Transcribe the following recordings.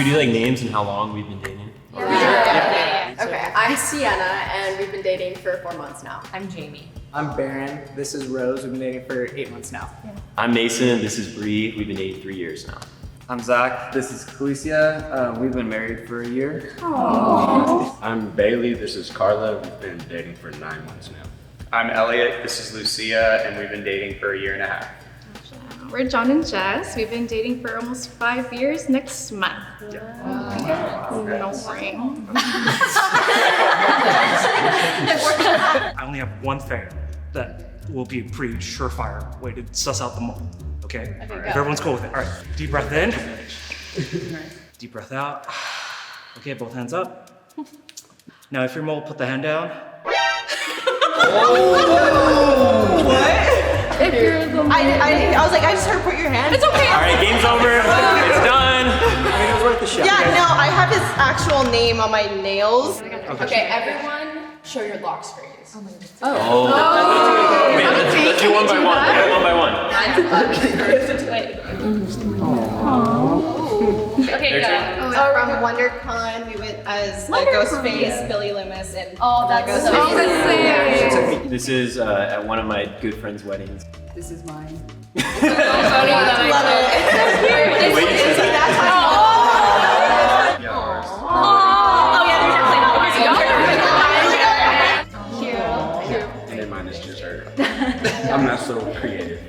we do like names and how long we've been dating? Yeah. Okay, I'm Sienna, and we've been dating for 4 months now. I'm Jamie. I'm Baron. This is Rose. We've been dating for 8 months now. I'm Mason. This is Bree. We've been dating 3 years now. I'm Zach. This is Khalesia. We've been married for a year. I'm Bailey. This is Carla. We've been dating for 9 months now. I'm Elliot. This is Lucia, and we've been dating for a year and a half. We're John and Jess. We've been dating for almost 5 years next month. No ring. I only have one thing that will be a pretty surefire way to suss out the mole. Okay? If everyone's cool with it. All right, deep breath in. Deep breath out. Okay, both hands up. Now if your mole, put the hand down. If you're the mole. I was like, I just heard put your hand. It's okay. All right, game's over. It's done. I mean, it was worth the shot. Yeah, no, I have his actual name on my nails. Okay, everyone, show your lock screens. Oh. Wait, let's do one by one. One by one. Okay, go. From WonderCon, we went as Ghostface, Billy Loomis, and Ghostface. This is at one of my good friend's weddings. This is mine. Wait, And then mine is just her. I'm not so creative.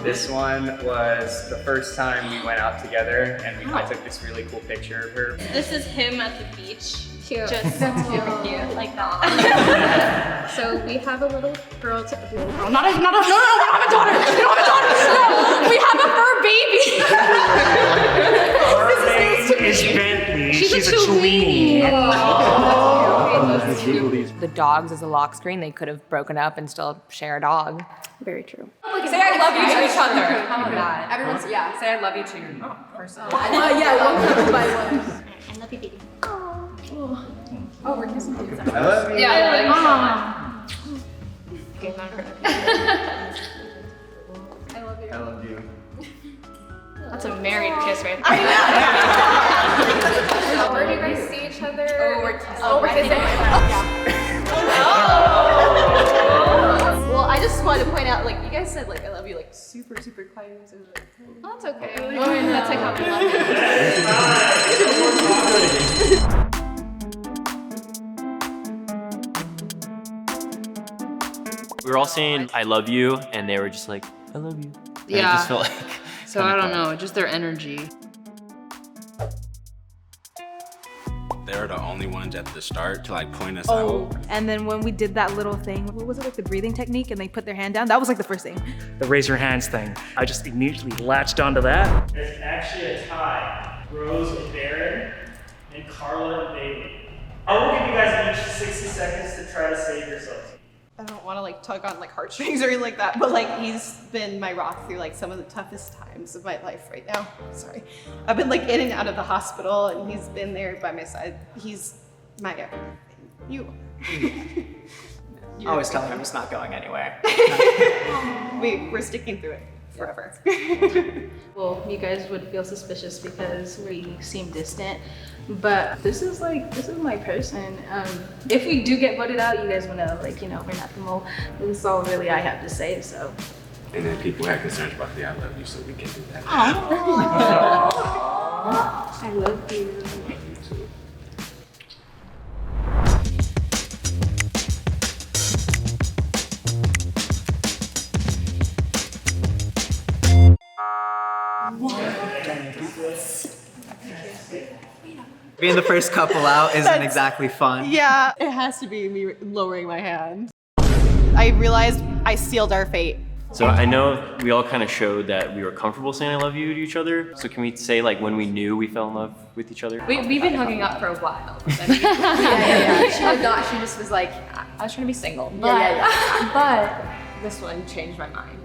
This one was the first time we went out together, and I took this really cool picture of her. This is him at the beach. Cute. Just super cute, like that. So we have a little girl. No, we don't have a daughter. We don't have a daughter. No, we have a fur baby. Her name is Bentley. She's a Cellini. The dogs as a lock screen, they could have broken up and still share a dog. Very true. Say I love you to each other. How about that? Everyone's, yeah. Say I love you to your person. Yeah, one by one. I love you, baby. Oh, we're kissing. I love you. Yeah. Okay, not her. I love you. That's a married kiss, right? Where do you guys see each other? We're kissing. Well, I just wanted to point out, like, you guys said, like, I love you, like, super quiet. So, like, Oh, that's okay. That's like how we love it. We were all saying I love you, and they were just like, I love you. And it just felt like. So I don't know, just their energy. They're the only ones at the start to like point us out. And then when we did that little thing, what was it, like the breathing technique, and they put their hand down? That was like the first thing. The raise your hands thing. I just immediately latched onto that. There's actually a tie. Rose and Baron, and Carla and Bailey. I will give you guys each 60 seconds to try to save yourselves. I don't want to, like, tug on, like, heartstrings or anything like that, but, like, he's been my rock through, like, some of the toughest times of my life right now. Sorry. I've been, like, in and out of the hospital, and he's been there by my side. He's my everything. You. I always tell him it's not going anywhere. We're sticking through it forever. Well, you guys would feel suspicious because we seem distant, but this is my person. If we do get voted out, you guys will know, like, you know, we're not the mole. This is all really I have to say, so. And then people had concerns about the I love you, so we can do that. I love you. I love you too. Being the first couple out isn't exactly fun. Yeah, it has to be me lowering my hand. I realized I sealed our fate. So I know we all kind of showed that we were comfortable saying I love you to each other. So can we say like when we knew we fell in love with each other? We've been hooking up for a while. Yeah. She did not. She just was like, I was trying to be single. but this one changed my mind.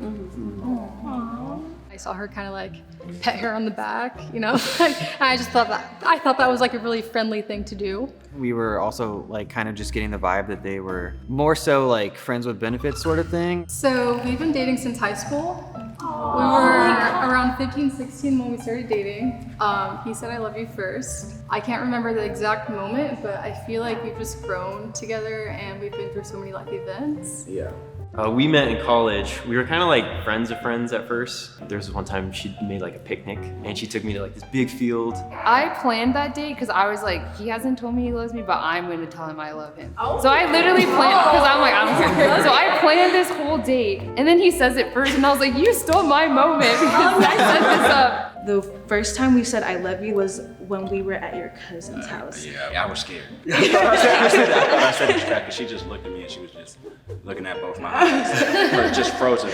I saw her kind of like pet her on the back, you know? And I thought that was like a really friendly thing to do. We were also like kind of just getting the vibe that they were more so like friends with benefits sort of thing. So we've been dating since high school. We were around 15, 16 when we started dating. He said I love you first. I can't remember the exact moment, but I feel like we've just grown together and we've been through so many life events. Yeah. We met in college. We were kind of like friends of friends at first. There was one time she made like a picnic and she took me to like this big field. I planned that date because I was like, he hasn't told me he loves me, but I'm going to tell him I love him. So I literally planned, because I'm like, I don't care. So I planned this whole date, and then he says it first, and I was like, you stole my moment because I set this up. The first time we said I love you was when we were at your cousin's house. Yeah, I was scared. I said it because she just looked at me and she was just looking at both my eyes. Or just frozen.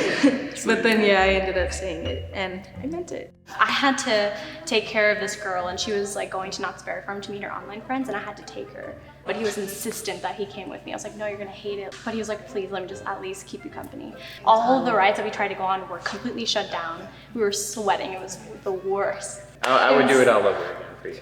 But then, yeah, I ended up saying it, and I meant it. I had to take care of this girl, and she was like going to Knott's Berry Farm to meet her online friends, and I had to take her. But he was insistent that he came with me. I was like, no, you're gonna hate it. But he was like, please, let me just at least keep you company. All of the rides that we tried to go on were completely shut down. We were sweating. It was the worst. I would do it all over again for you.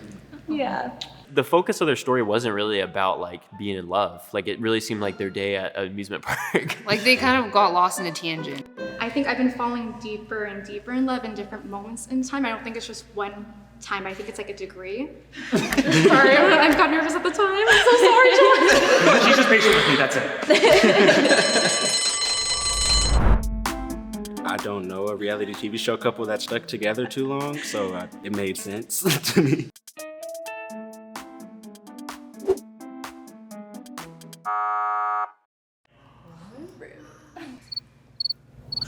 Yeah. The focus of their story wasn't really about like being in love. Like it really seemed like their day at an amusement park. Like they kind of got lost in a tangent. I think I've been falling deeper and deeper in love in different moments in time. I don't think it's just one time. I think it's like a degree. Sorry, I got nervous at the time. I'm so sorry, John. She's just patient with me, that's it. I don't know a reality TV show couple that stuck together too long, so it made sense to me.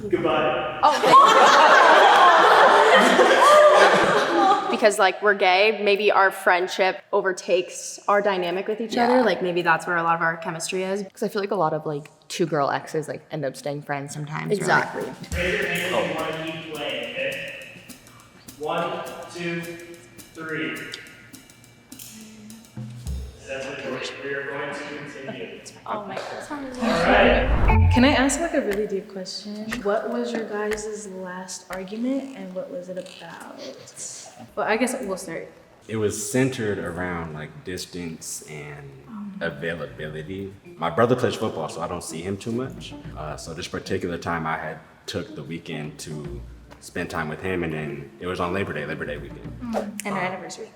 Goodbye. Because like we're gay, maybe our friendship overtakes our dynamic with each other. Like maybe that's where a lot of our chemistry is. Because I feel like a lot of like two-girl exes like end up staying friends sometimes. Exactly. Raise your hand if you want to keep playing, okay? 1, 2, 3. That's what we are going to continue. Oh my gosh. Alright. Can I ask like a really deep question? What was your guys' last argument, and what was it about? Well, I guess we'll start. It was centered around like distance and availability. My brother plays football, so I don't see him too much. So this particular time I had took the weekend to spend time with him, and then it was on Labor Day weekend. And our anniversary.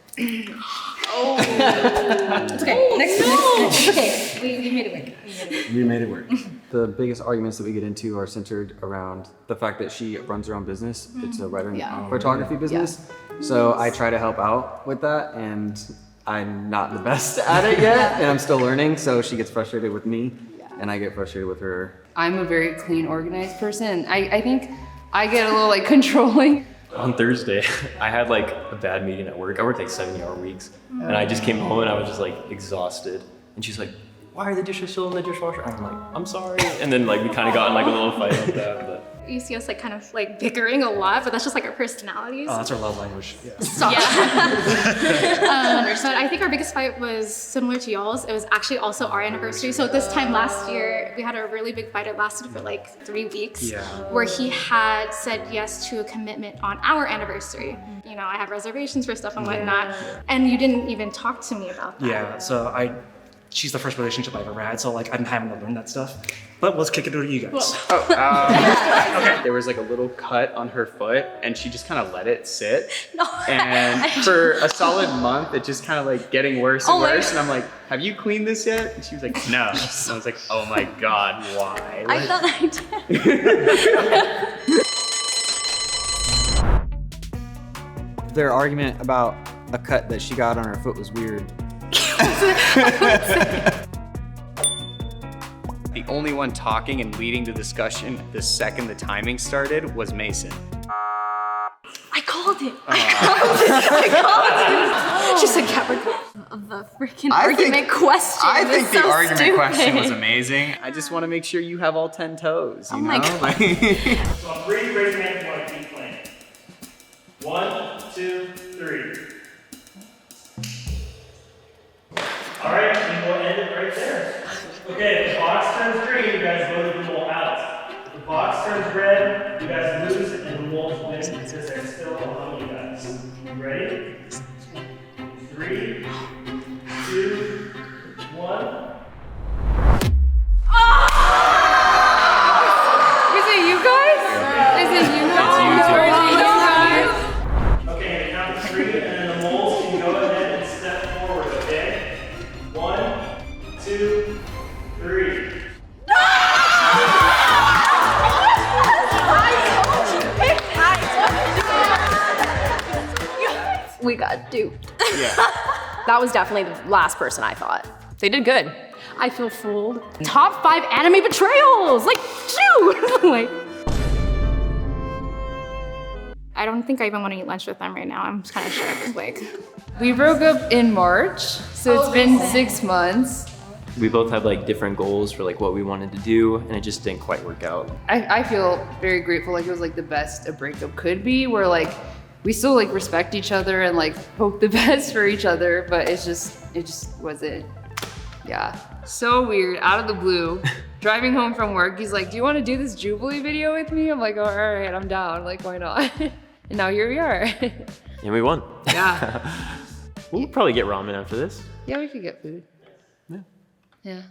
Oh. It's okay. Next. Okay, we made it work. We made it work. The biggest arguments that we get into are centered around the fact that she runs her own business. It's a writer and photography business. So I try to help out with that, and I'm not the best at it yet, and I'm still learning. So she gets frustrated with me, and I get frustrated with her. I'm a very clean, organized person. I think I get a little like controlling. On Thursday, I had like a bad meeting at work. I worked like 70-hour weeks, and I just came home and I was just like exhausted. And she's like, "Why are the dishes still in the dishwasher?" I'm like, "I'm sorry." And then like we kind of got in like a little fight like that. But You see us like kind of like bickering a lot, but that's just like our personalities. Oh, that's our love language. Yeah. So I think our biggest fight was similar to y'all's. It was actually also our anniversary. So this time last year, we had a really big fight. It lasted for like 3 weeks, where he had said yes to a commitment on our anniversary. You know, I have reservations for stuff and whatnot, and you didn't even talk to me about that. Yeah, so she's the first relationship I've ever had, so like I'm having to learn that stuff. But let's kick it over to you guys. There was like a little cut on her foot, and she just kind of let it sit. And for a solid month, it just kind of like getting worse and worse. And I'm like, "Have you cleaned this yet?" And she was like, "No." And I was like, "Oh my God, why?" I thought I did. Their argument about a cut that she got on her foot was weird. The only one talking and leading the discussion the second the timing started was Mason. I called it. I called it. She said Capricorn. The freaking argument question. I think the so argument stupid. question was amazing. I just want to make sure you have all 10 toes. You know? My God. So on 3, raise your hand if you want to keep playing. 1, 2, 3. All right, and we'll end it right there. Okay, if the box turns green, you guys vote the wool out. If the box turns red, you guys lose and the wolves win because they're still among you guys. You ready? 3, 2, 1. Is it you guys? Is it you guys? It's you two. dude. Yeah. That was definitely the last person I thought. They did good. I feel fooled. Top 5 anime betrayals! Like, shoot! Like, I don't think I even want to eat lunch with them right now. I'm kind of shook. Like, We broke up in March, so it's been 6 months. We both had like different goals for like what we wanted to do, and it just didn't quite work out. I feel very grateful, like it was like the best a breakup could be, where like we still like respect each other and like hope the best for each other, but it just wasn't, yeah. So weird, out of the blue, driving home from work, he's like, do you want to do this Jubilee video with me? I'm like, oh, all right, I'm down, like why not? And now here we are. And we won. Yeah. We'll probably get ramen after this. Yeah, we could get food. Yeah. Yeah.